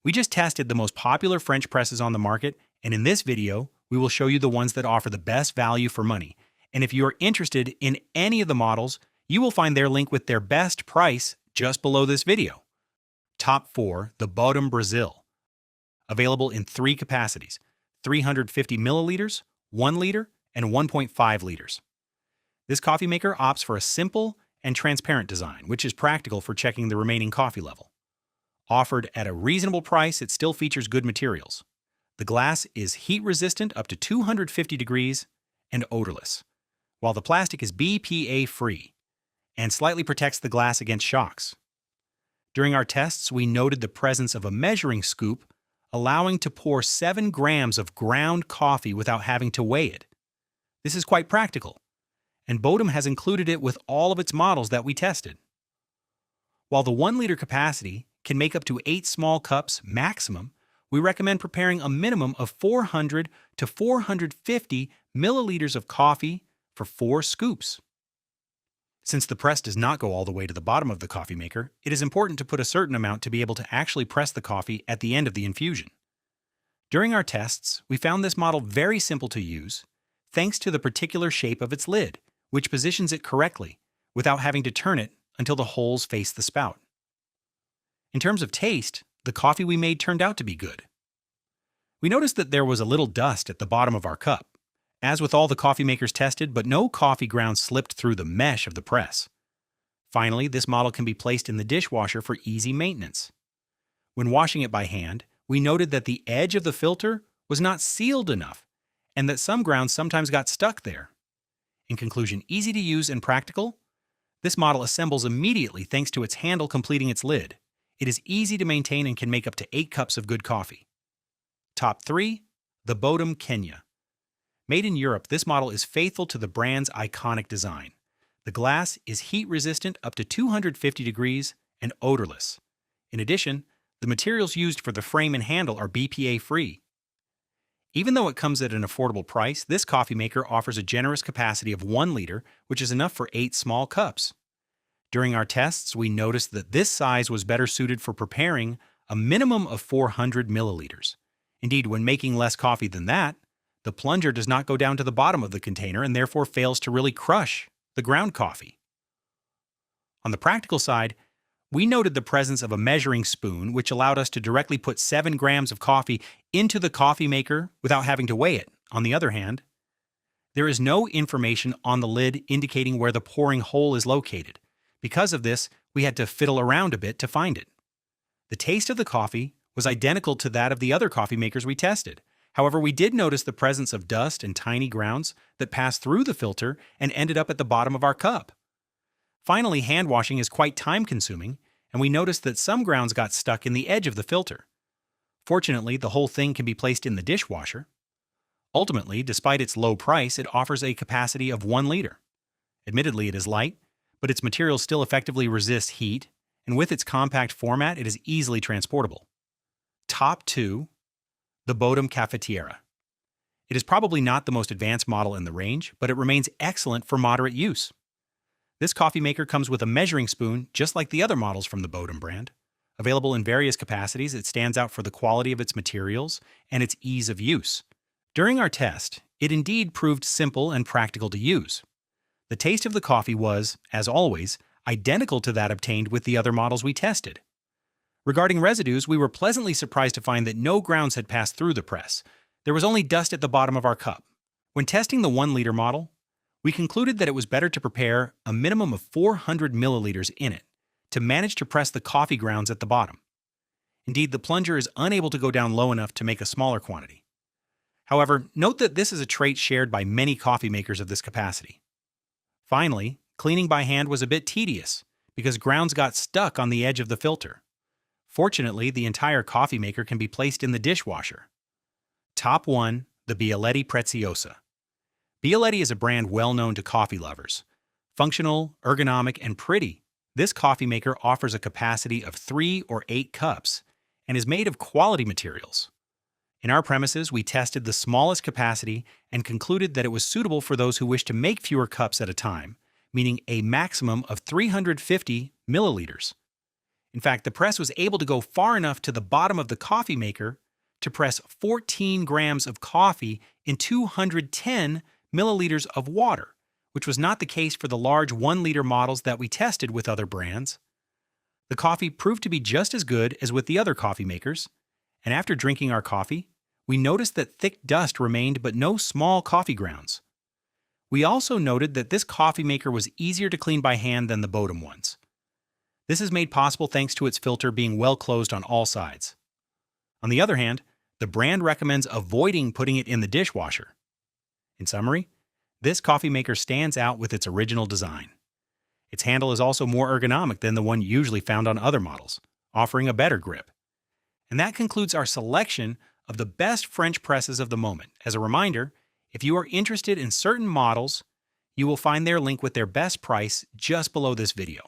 We just tested the most popular French presses on the market, and in this video, we will show you the ones that offer the best value for money. And if you are interested in any of the models, you will find their link with their best price just below this video. Top 4, the Bodum Brazil. Available in 3 capacities, 350 milliliters, 1 liter, and 1.5 liters. This coffee maker opts for a simple and transparent design, which is practical for checking the remaining coffee level. Offered at a reasonable price, it still features good materials. The glass is heat-resistant up to 250 degrees and odorless, while the plastic is BPA-free and slightly protects the glass against shocks. During our tests, we noted the presence of a measuring scoop, allowing to pour 7 grams of ground coffee without having to weigh it. This is quite practical, and Bodum has included it with all of its models that we tested. While the 1-liter capacity can make up to 8 small cups maximum, we recommend preparing a minimum of 400 to 450 milliliters of coffee for 4 scoops. Since the press does not go all the way to the bottom of the coffee maker, it is important to put a certain amount to be able to actually press the coffee at the end of the infusion. During our tests, we found this model very simple to use, thanks to the particular shape of its lid, which positions it correctly without having to turn it until the holes face the spout. In terms of taste, the coffee we made turned out to be good. We noticed that there was a little dust at the bottom of our cup, as with all the coffee makers tested, but no coffee grounds slipped through the mesh of the press. Finally, this model can be placed in the dishwasher for easy maintenance. When washing it by hand, we noted that the edge of the filter was not sealed enough, and that some grounds sometimes got stuck there. In conclusion, easy to use and practical, this model assembles immediately thanks to its handle completing its lid. It is easy to maintain and can make up to 8 cups of good coffee. Top 3, the Bodum Kenya. Made in Europe, this model is faithful to the brand's iconic design. The glass is heat-resistant up to 250 degrees and odorless. In addition, the materials used for the frame and handle are BPA-free. Even though it comes at an affordable price, this coffee maker offers a generous capacity of 1 liter, which is enough for 8 small cups. During our tests, we noticed that this size was better suited for preparing a minimum of 400 milliliters. Indeed, when making less coffee than that, the plunger does not go down to the bottom of the container and therefore fails to really crush the ground coffee. On the practical side, we noted the presence of a measuring spoon, which allowed us to directly put 7 grams of coffee into the coffee maker without having to weigh it. On the other hand, there is no information on the lid indicating where the pouring hole is located. Because of this, we had to fiddle around a bit to find it. The taste of the coffee was identical to that of the other coffee makers we tested. However, we did notice the presence of dust and tiny grounds that passed through the filter and ended up at the bottom of our cup. Finally, hand washing is quite time-consuming, and we noticed that some grounds got stuck in the edge of the filter. Fortunately, the whole thing can be placed in the dishwasher. Ultimately, despite its low price, it offers a capacity of 1 liter. Admittedly, it is light, but its materials still effectively resist heat, and with its compact format, it is easily transportable. Top 2, the Bodum Cafetiera. It is probably not the most advanced model in the range, but it remains excellent for moderate use. This coffee maker comes with a measuring spoon, just like the other models from the Bodum brand. Available in various capacities, it stands out for the quality of its materials and its ease of use. During our test, it indeed proved simple and practical to use. The taste of the coffee was, as always, identical to that obtained with the other models we tested. Regarding residues, we were pleasantly surprised to find that no grounds had passed through the press. There was only dust at the bottom of our cup. When testing the 1-liter model, we concluded that it was better to prepare a minimum of 400 milliliters in it to manage to press the coffee grounds at the bottom. Indeed, the plunger is unable to go down low enough to make a smaller quantity. However, note that this is a trait shared by many coffee makers of this capacity. Finally, cleaning by hand was a bit tedious because grounds got stuck on the edge of the filter. Fortunately, the entire coffee maker can be placed in the dishwasher. Top 1, the Bialetti Preziosa. Bialetti is a brand well known to coffee lovers. Functional, ergonomic, and pretty, this coffee maker offers a capacity of 3 or 8 cups and is made of quality materials. In our premises, we tested the smallest capacity and concluded that it was suitable for those who wish to make fewer cups at a time, meaning a maximum of 350 milliliters. In fact, the press was able to go far enough to the bottom of the coffee maker to press 14 grams of coffee in 210 milliliters of water, which was not the case for the large 1-liter models that we tested with other brands. The coffee proved to be just as good as with the other coffee makers, and after drinking our coffee, we noticed that thick dust remained but no small coffee grounds. We also noted that this coffee maker was easier to clean by hand than the Bodum ones. This is made possible thanks to its filter being well closed on all sides. On the other hand, the brand recommends avoiding putting it in the dishwasher. In summary, this coffee maker stands out with its original design. Its handle is also more ergonomic than the one usually found on other models, offering a better grip. And that concludes our selection of the best French presses of the moment. As a reminder, if you are interested in certain models, you will find their link with their best price just below this video.